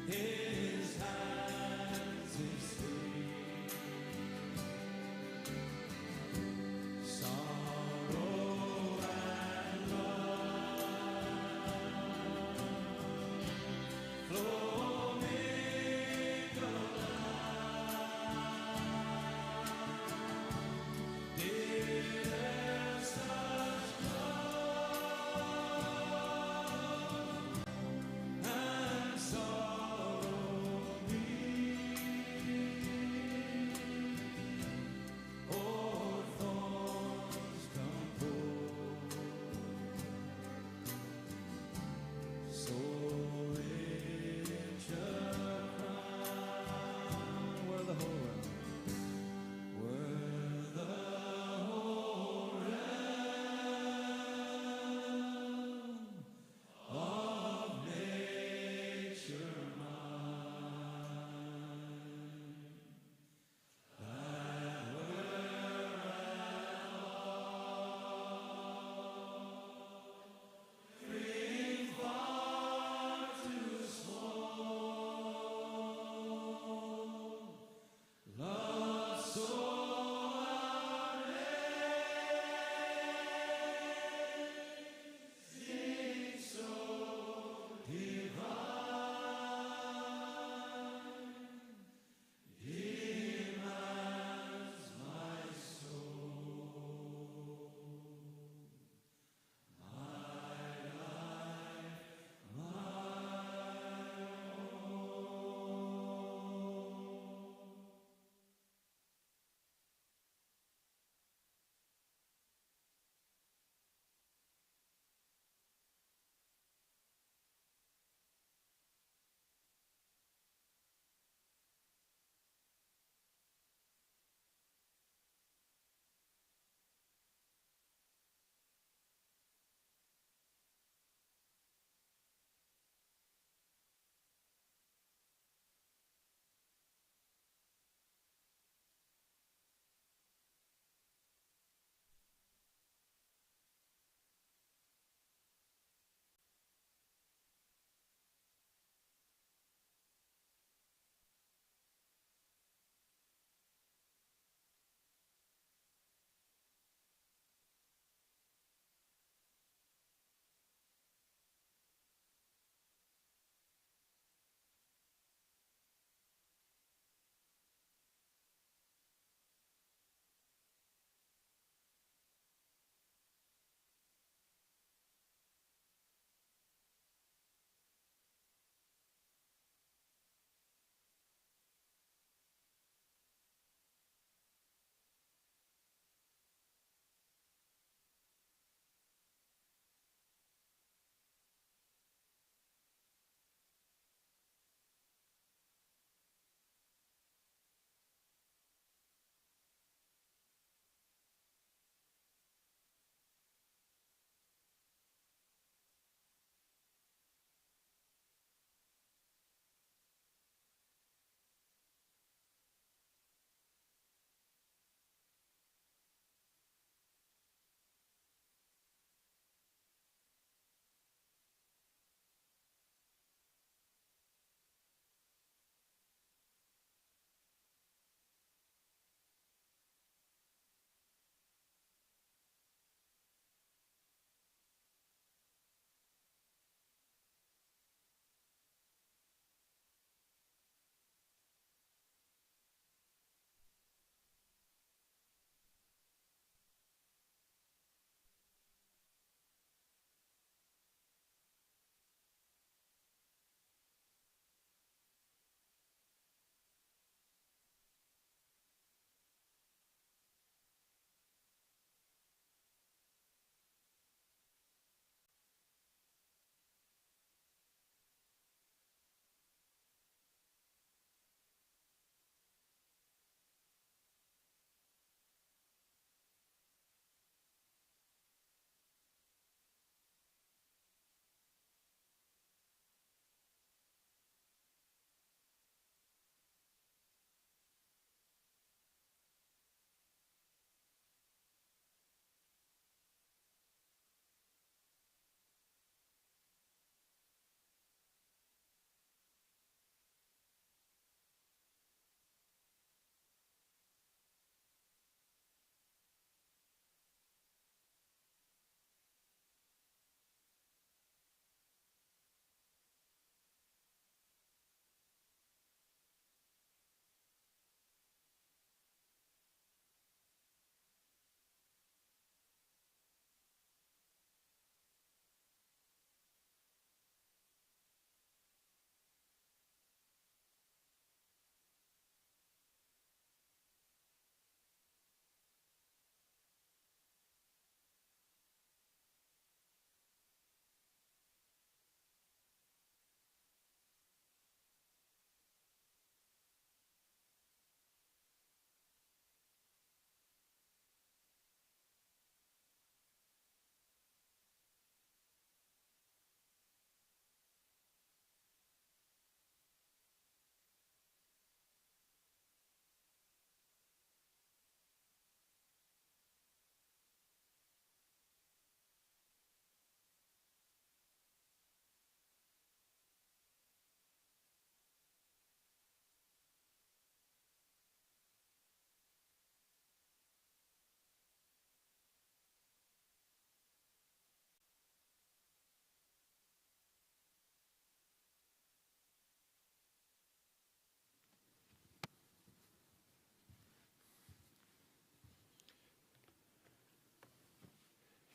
His hands is free. Sorrow and love flow mingled out. Did ever such love and sorrow be?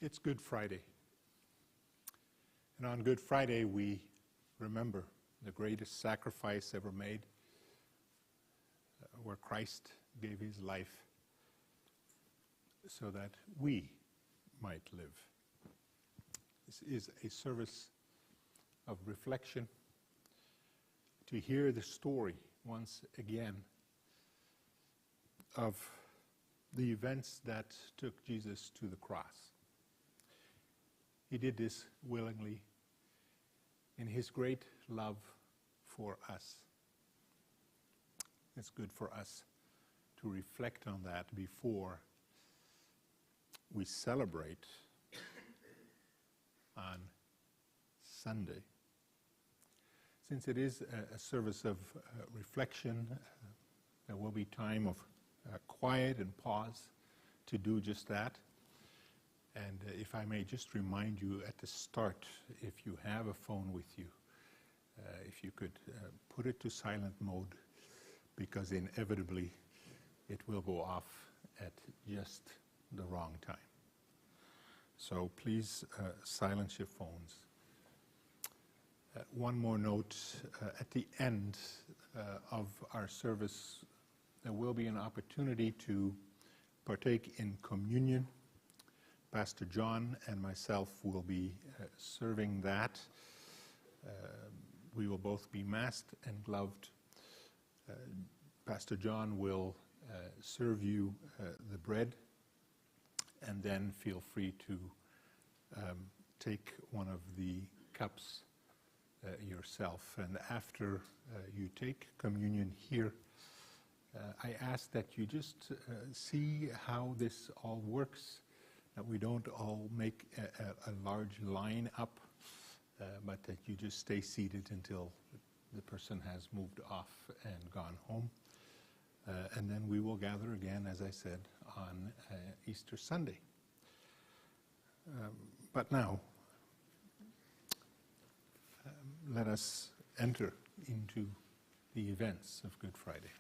It's Good Friday. And on Good Friday, we remember the greatest sacrifice ever made, where Christ gave his life so that we might live. This is a service of reflection, to hear the story once again of the events that took Jesus to the cross. He did this willingly in his great love for us. It's good for us to reflect on that before we celebrate on Sunday. Since it is a service of reflection, there will be time of quiet and pause to do just that. And if I may just remind you at the start, if you have a phone with you, if you could put it to silent mode, because inevitably it will go off at just the wrong time. So please silence your phones. One more note, at the end of our service, there will be an opportunity to partake in communion. Pastor John and myself will be serving that. We will both be masked and gloved. Pastor John will serve you the bread, and then feel free to take one of the cups yourself. And after you take communion here, I ask that you just see how this all works, that we don't all make a large line up, but that you just stay seated until the person has moved off and gone home. And then we will gather again, as I said, on Easter Sunday. But now, let us enter into the events of Good Friday.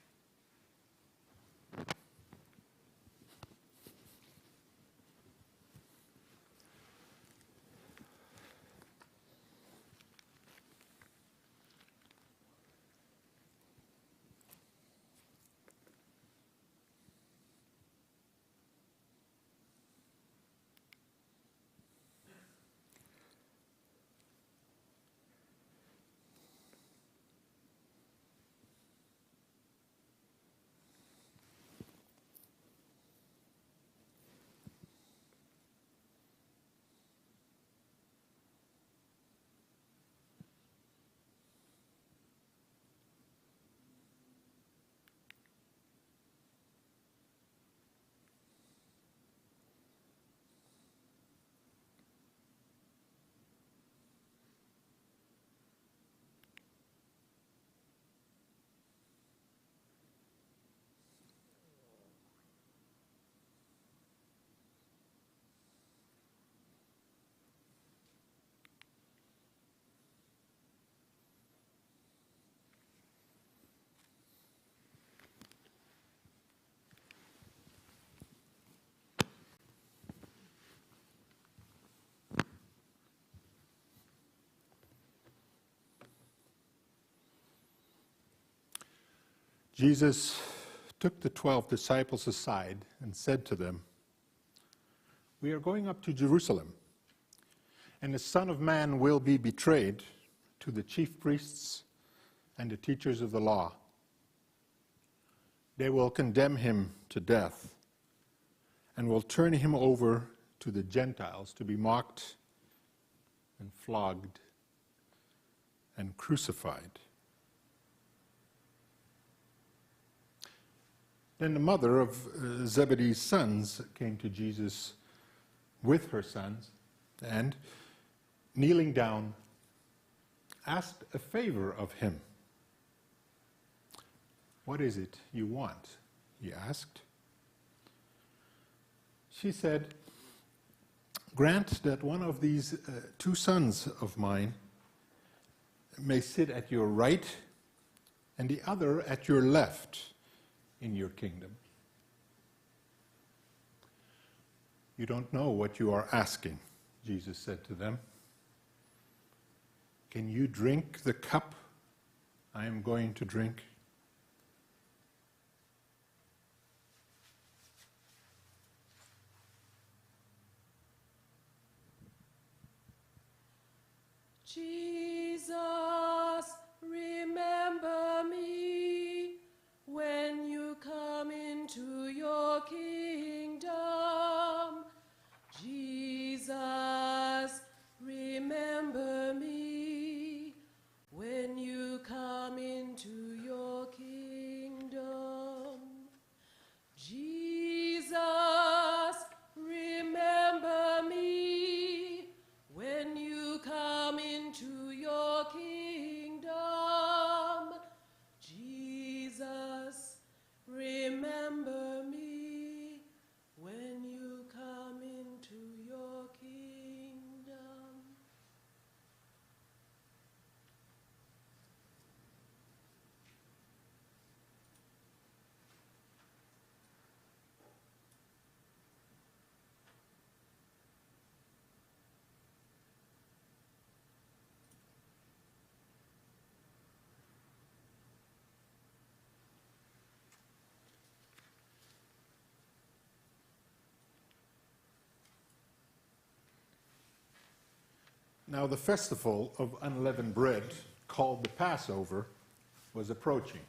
Jesus took the 12 disciples aside and said to them, "We are going up to Jerusalem, and the Son of Man will be betrayed to the chief priests and the teachers of the law. They will condemn him to death and will turn him over to the Gentiles to be mocked and flogged and crucified." Then the mother of Zebedee's sons came to Jesus with her sons and, kneeling down, asked a favor of him. "What is it you want?" he asked. She said, "Grant that one of these two sons of mine may sit at your right and the other at your left in your kingdom." You don't know what you are asking, Jesus said to them. Can you drink the cup I am going to drink? Jesus, remember me when you come into your kingdom. Jesus, remember me when you come into your kingdom. Jesus, remember me when you come into your kingdom. Jesus, remember me when you come into your kingdom. Now the festival of unleavened bread, called the Passover, was approaching.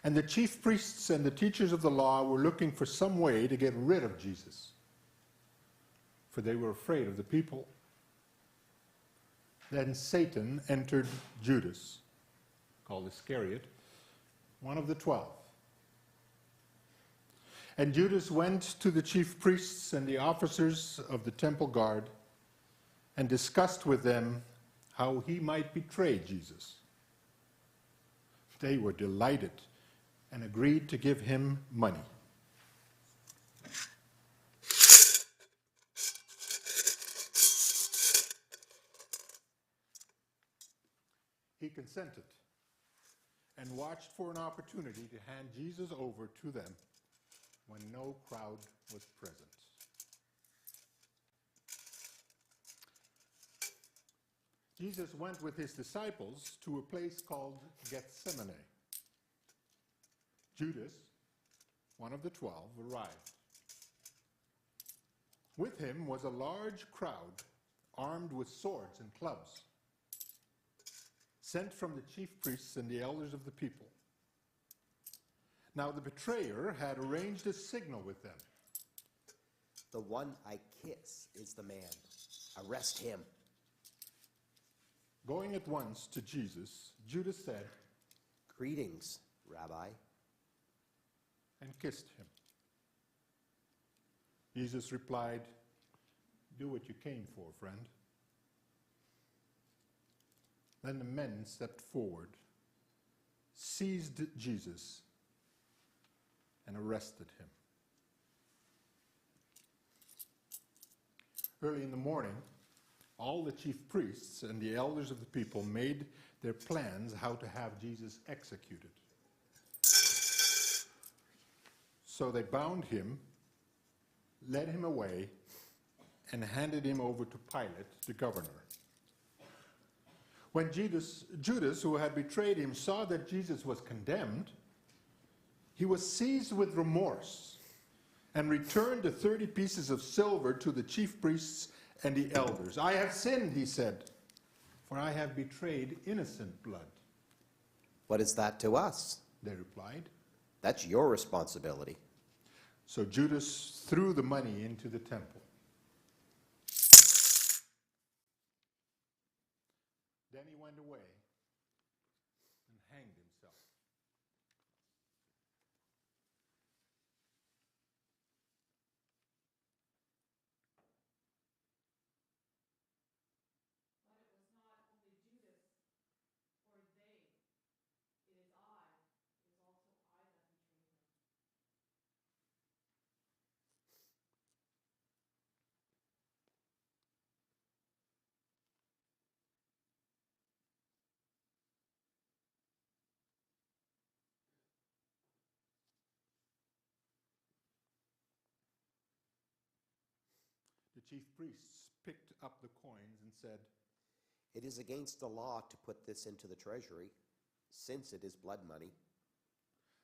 And the chief priests and the teachers of the law were looking for some way to get rid of Jesus, for they were afraid of the people. Then Satan entered Judas, called Iscariot, one of the 12. And Judas went to the chief priests and the officers of the temple guard and discussed with them how he might betray Jesus. They were delighted and agreed to give him money. He consented and watched for an opportunity to hand Jesus over to them when no crowd was present. Jesus went with his disciples to a place called Gethsemane. Judas, one of the 12, arrived. With him was a large crowd armed with swords and clubs, sent from the chief priests and the elders of the people. Now the betrayer had arranged a signal with them. The one I kiss is the man. Arrest him. Going at once to Jesus, Judas said, Greetings, Rabbi. and kissed him. Jesus replied, do what you came for, friend. Then the men stepped forward, seized Jesus, and arrested him. Early in the morning, all the chief priests and the elders of the people made their plans how to have Jesus executed. So they bound him, led him away, and handed him over to Pilate, the governor. When Judas, who had betrayed him, saw that Jesus was condemned, he was seized with remorse and returned the 30 pieces of silver to the chief priests and the elders. I have sinned, he said, for I have betrayed innocent blood. What is that to us? They replied. That's your responsibility. So Judas threw the money into the temple. Then he went away and hanged himself. chief priests picked up the coins and said, "It is against the law to put this into the treasury, since it is blood money."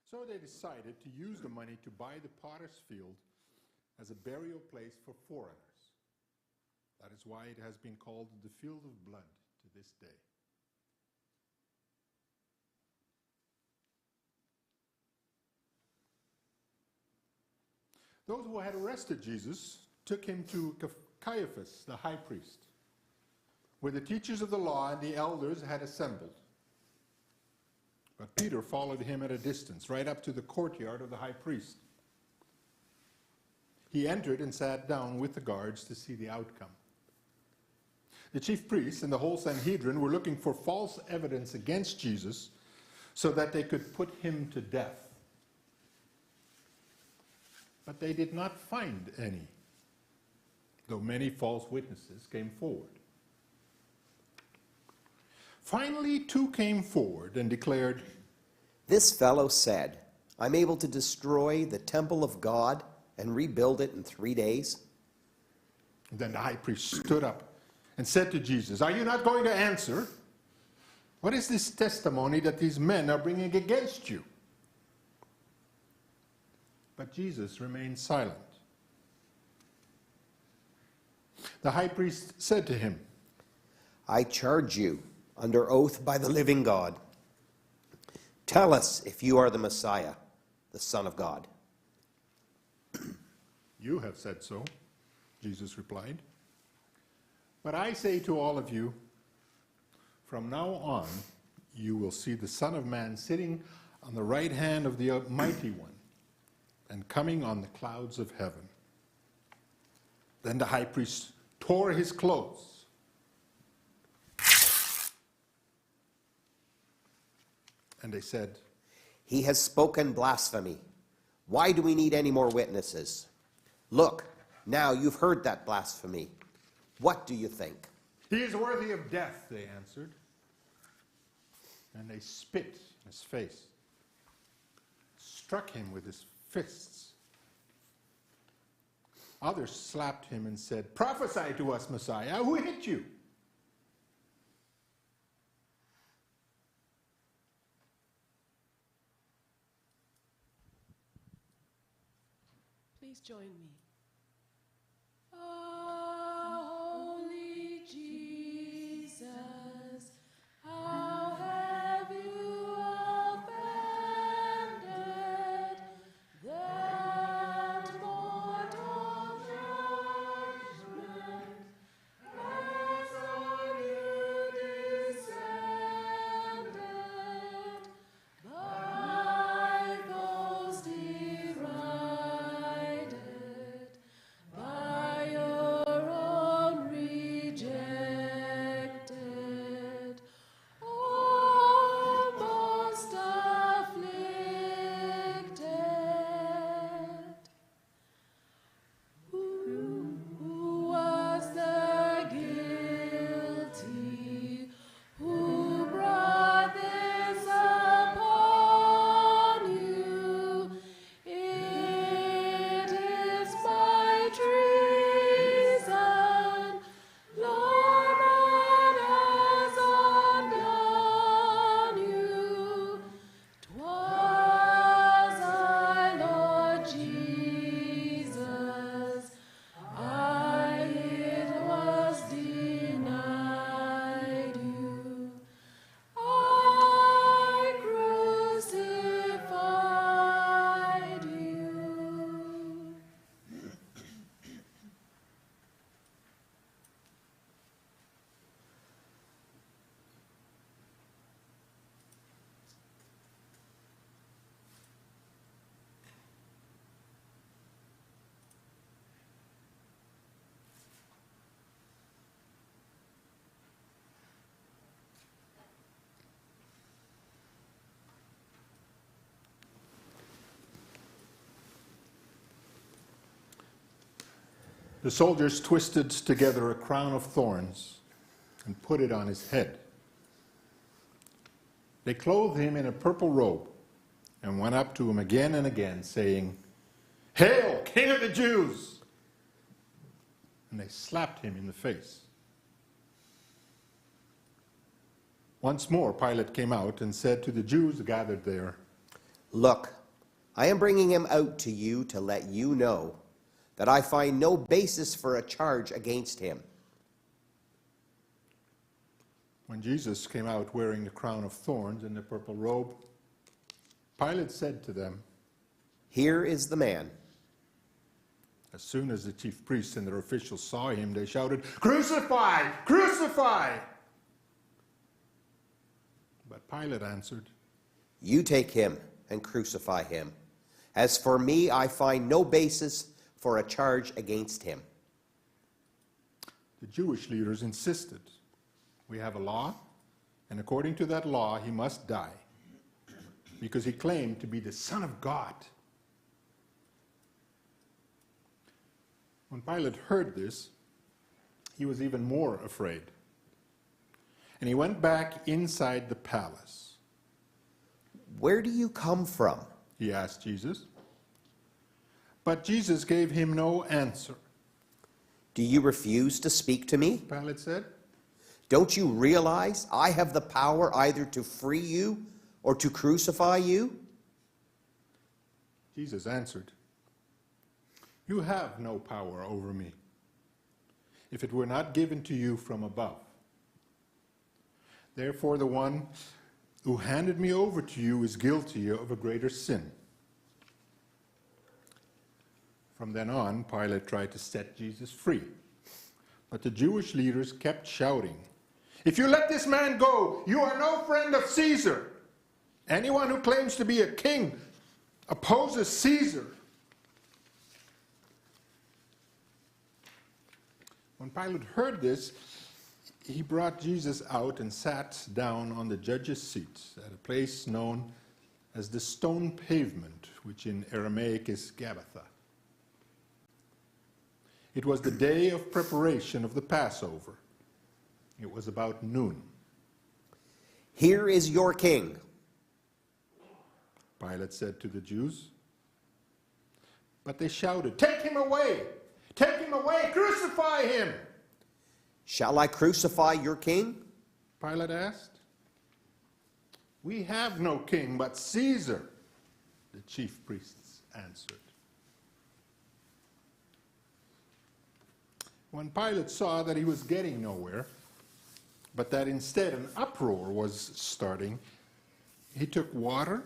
So they decided to use the money to buy the potter's field as a burial place for foreigners. That is why it has been called the Field of Blood to this day. Those who had arrested Jesus took him to Caiaphas, the high priest, where the teachers of the law and the elders had assembled. But Peter followed him at a distance, right up to the courtyard of the high priest. He entered and sat down with the guards to see the outcome. The chief priests and the whole Sanhedrin were looking for false evidence against Jesus so that they could put him to death. But they did not find any, though many false witnesses came forward. Finally, two came forward and declared, "This fellow said, 'I'm able to destroy the temple of God and rebuild it in 3 days.'" Then the high priest stood up and said to Jesus, "Are you not going to answer? What is this testimony that these men are bringing against you?" But Jesus remained silent. The high priest said to him, "I charge you under oath by the living God. Tell us if you are the Messiah, the Son of God." "You have said so," Jesus replied. "But I say to all of you, from now on you will see the Son of Man sitting on the right hand of the Mighty One and coming on the clouds of heaven." Then the high priest tore his clothes. And they said, "He has spoken blasphemy. Why do we need any more witnesses? Look, now you've heard that blasphemy. What do you think?" "He is worthy of death," they answered. And they spit in his face, struck him with his fists. Others slapped him and said, "Prophesy to us, Messiah. Who hit you?" Please join me. Oh, holy Jesus, how have you offended that mortal judgment as on you descended by those derided by your own rejected, oh, most afflicted. Who was the guilty who brought this upon you? It is by treason, Lord, that has undone you. 'Twas I, Lord Jesus, it was denied you. I crucified you. The soldiers twisted together a crown of thorns and put it on his head. They clothed him in a purple robe and went up to him again and again, saying, "Hail, King of the Jews!" and they slapped him in the face. Once more, Pilate came out and said to the Jews gathered there, Look, I am bringing him out to you to let you know that I find no basis for a charge against him. When Jesus came out wearing the crown of thorns and the purple robe, Pilate said to them, Here is the man. As soon as the chief priests and their officials saw him, they shouted, Crucify! Crucify! But Pilate answered, You take him and crucify him. As for me, I find no basis for a charge against him. The Jewish leaders insisted, We have a law, and according to that law, he must die, because he claimed to be the Son of God. When Pilate heard this, he was even more afraid. And he went back inside the palace. Where do you come from? He asked Jesus. But Jesus gave him no answer. Do you refuse to speak to me? Pilate said. Don't you realize I have the power either to free you or to crucify you? Jesus answered, You have no power over me, if it were not given to you from above. Therefore, the one who handed me over to you is guilty of a greater sin. From then on, Pilate tried to set Jesus free. But the Jewish leaders kept shouting, If you let this man go, you are no friend of Caesar. Anyone who claims to be a king opposes Caesar. When Pilate heard this, he brought Jesus out and sat down on the judge's seat at a place known as the stone pavement, which in Aramaic is Gabbatha. It was the day of preparation of the Passover. It was about noon. Here is your king. Pilate said to the Jews. But they shouted, Take him away! Take him away! Crucify him! Shall I crucify your king? Pilate asked. We have no king but Caesar, the chief priests answered. When Pilate saw that he was getting nowhere, but that instead an uproar was starting, he took water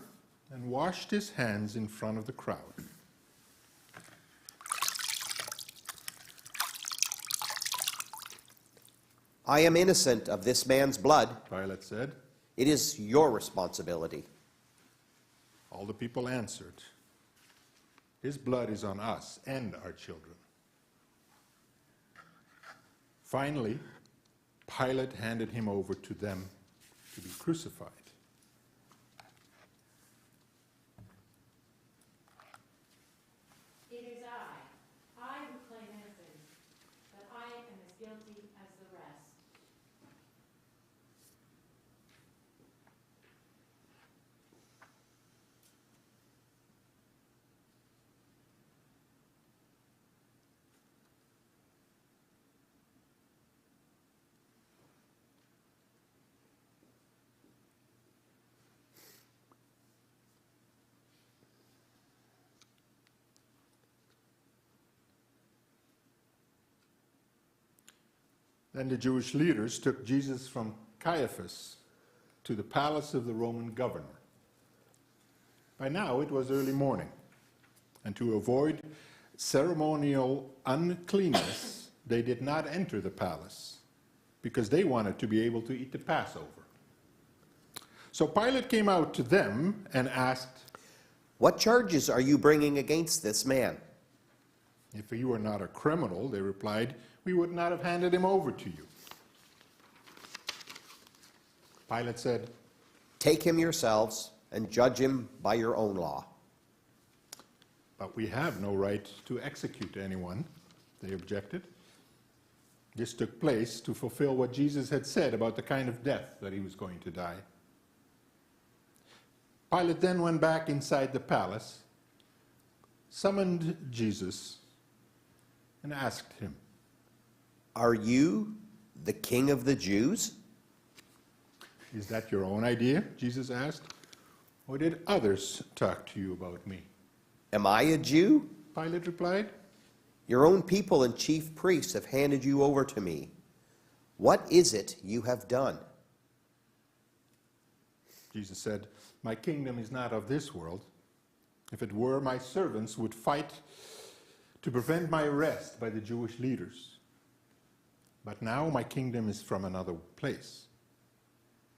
and washed his hands in front of the crowd. I am innocent of this man's blood. Pilate said. It is your responsibility. All the people answered, His blood is on us and our children. Finally, Pilate handed him over to them to be crucified. It is I who claim innocence, but I am as guilty as the rest. Then the Jewish leaders took Jesus from Caiaphas to the palace of the Roman governor. By now it was early morning, and to avoid ceremonial uncleanness, they did not enter the palace, because they wanted to be able to eat the Passover. So Pilate came out to them and asked, What charges are you bringing against this man? If he were not a criminal, they replied, we would not have handed him over to you. Pilate said, Take him yourselves and judge him by your own law. But we have no right to execute anyone, they objected. This took place to fulfill what Jesus had said about the kind of death that he was going to die. Pilate then went back inside the palace, summoned Jesus, and asked him, Are you the king of the Jews? Is that your own idea? Jesus asked. Or did others talk to you about me? Am I a Jew? Pilate replied. Your own people and chief priests have handed you over to me. What is it you have done? Jesus said, my kingdom is not of this world. If it were, my servants would fight to prevent my arrest by the Jewish leaders. But now my kingdom is from another place.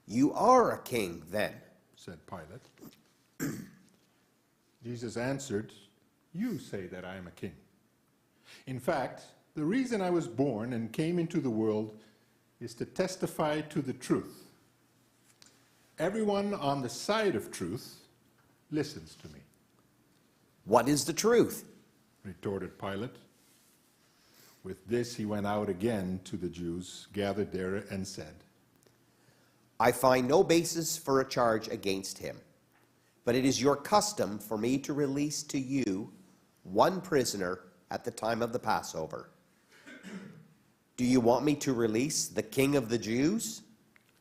You are a king, then, said Pilate. Jesus answered, you say that I am a king. In fact, the reason I was born and came into the world is to testify to the truth. Everyone on the side of truth listens to me, What is the truth? retorted Pilate. With this he went out again to the Jews gathered there and said, I find no basis for a charge against him, but it is your custom for me to release to you one prisoner at the time of the Passover. Do you want me to release the king of the Jews?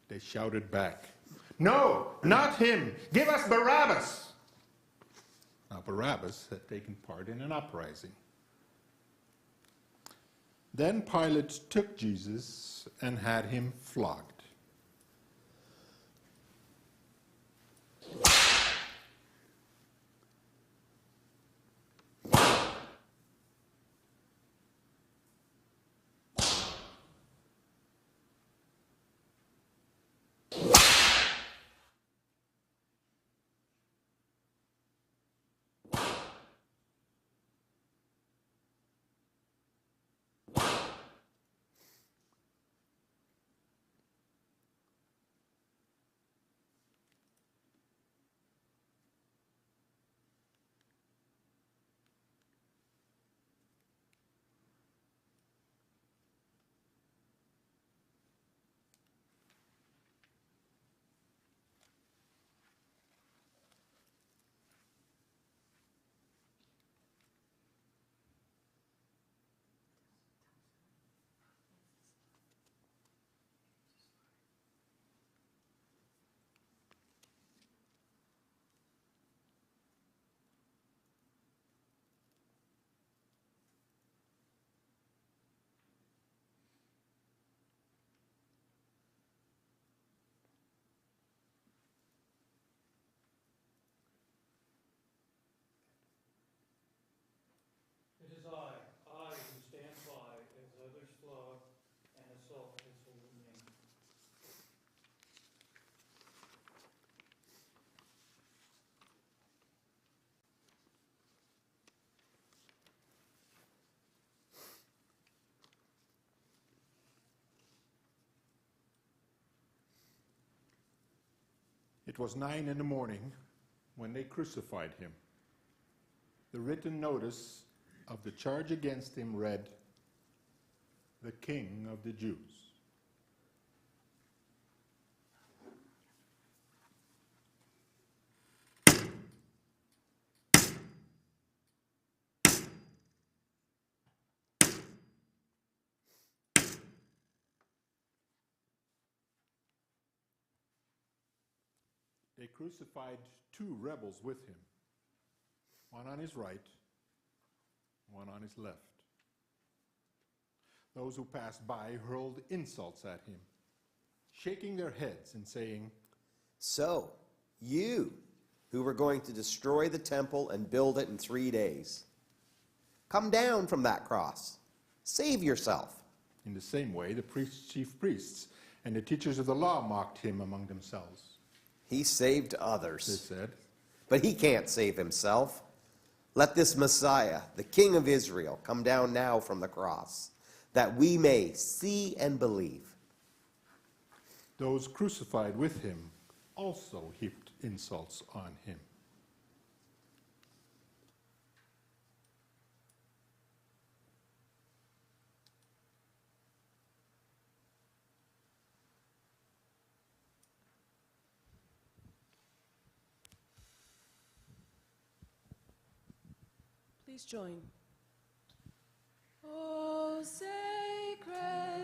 They shouted back, no, not him. Give us Barabbas. Now Barabbas had taken part in an uprising. Then Pilate took Jesus and had him flogged. It is I who stand by as others flog and assault his holy name. It was 9 a.m. when they crucified him. The written notice of the charge against him read, the King of the Jews. They crucified 2 rebels with him, one on his right, one on his left. Those who passed by hurled insults at him, shaking their heads and saying, So, you who were going to destroy the temple and build it in 3 days, come down from that cross. Save yourself. In the same way, the chief priests and the teachers of the law mocked him among themselves. He saved They others, said, but he can't save himself. Let this Messiah, the King of Israel, come down now from the cross, that we may see and believe. those crucified with him also heaped insults on him. Please join. Oh, sacred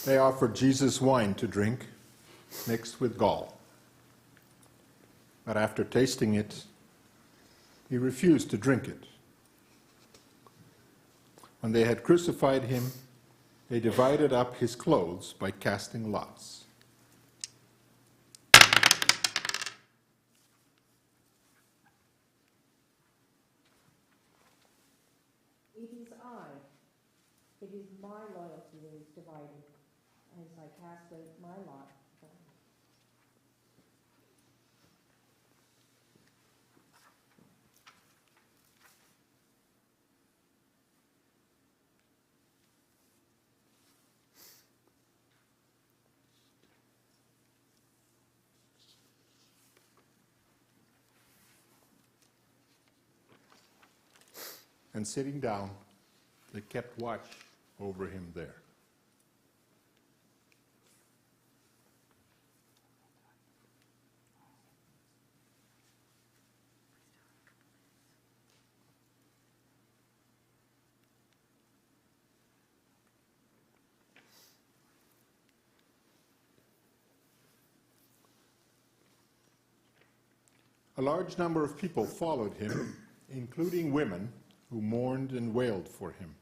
They offered Jesus wine to drink, mixed with gall. But after tasting it, he refused to drink it. When they had crucified him, they divided up his clothes by casting lots. It is I. It is my loyalty that is divided, as I cast out my lot. And sitting down, they kept watch over him there. A large number of people followed him, including women who mourned and wailed for him.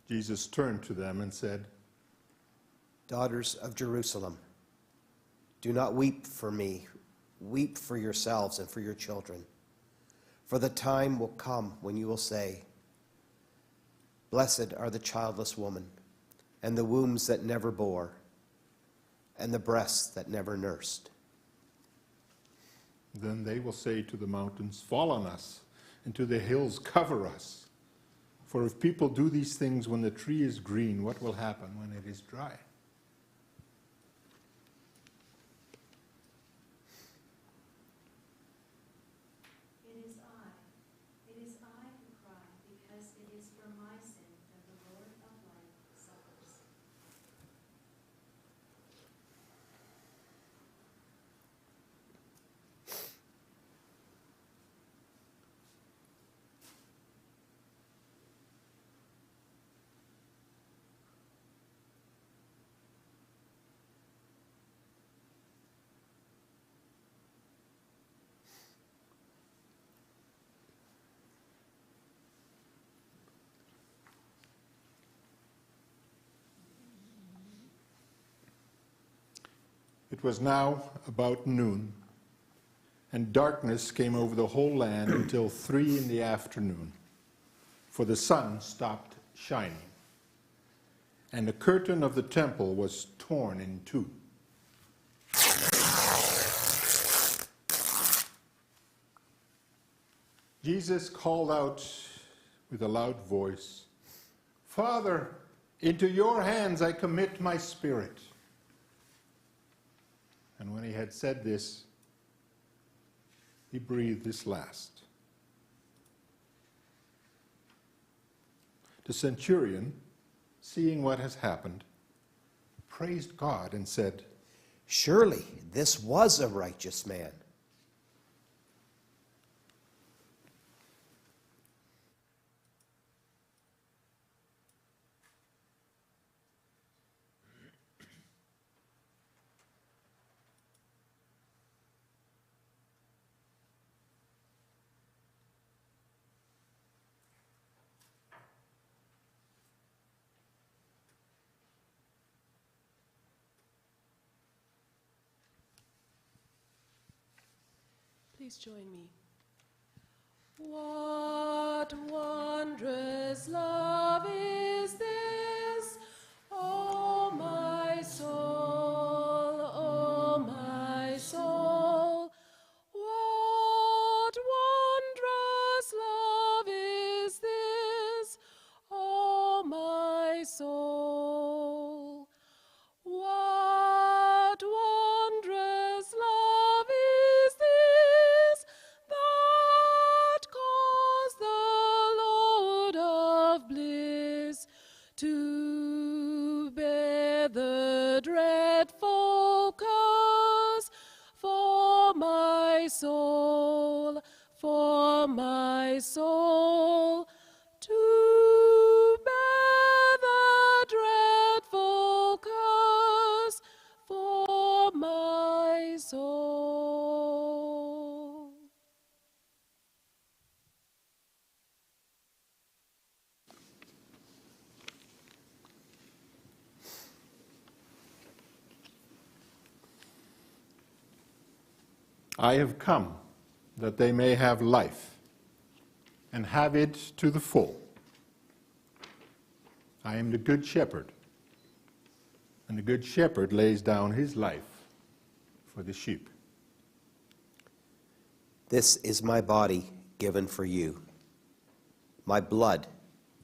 Jesus turned to them and said, Daughters of Jerusalem, do not weep for me. Weep for yourselves and for your children. For the time will come when you will say, Blessed are the childless woman, and the wombs that never bore, and the breasts that never nursed. Then they will say to the mountains, Fall on us, and to the hills, cover us. For if people do these things when the tree is green, what will happen when it is dry? It is I who cry, because it is for my sin that the Lord of life suffers. It was now about noon, and darkness came over the whole land until 3 in the afternoon, for the sun stopped shining, and the curtain of the temple was torn in two. Jesus called out with a loud voice, Father, into your hands I commit my spirit. And when he had said this, he breathed his last. The centurion, seeing what has happened, praised God and said, Surely this was a righteous man. Please join me. What wondrous love is this, O my soul, O my soul? What wondrous love is this, O soul, to bear the dreadful curse for my soul. I have come that they may have life and have it to the full. I am the good shepherd, and the good shepherd lays down his life for the sheep. This is my body given for you, my blood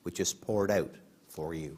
which is poured out for you.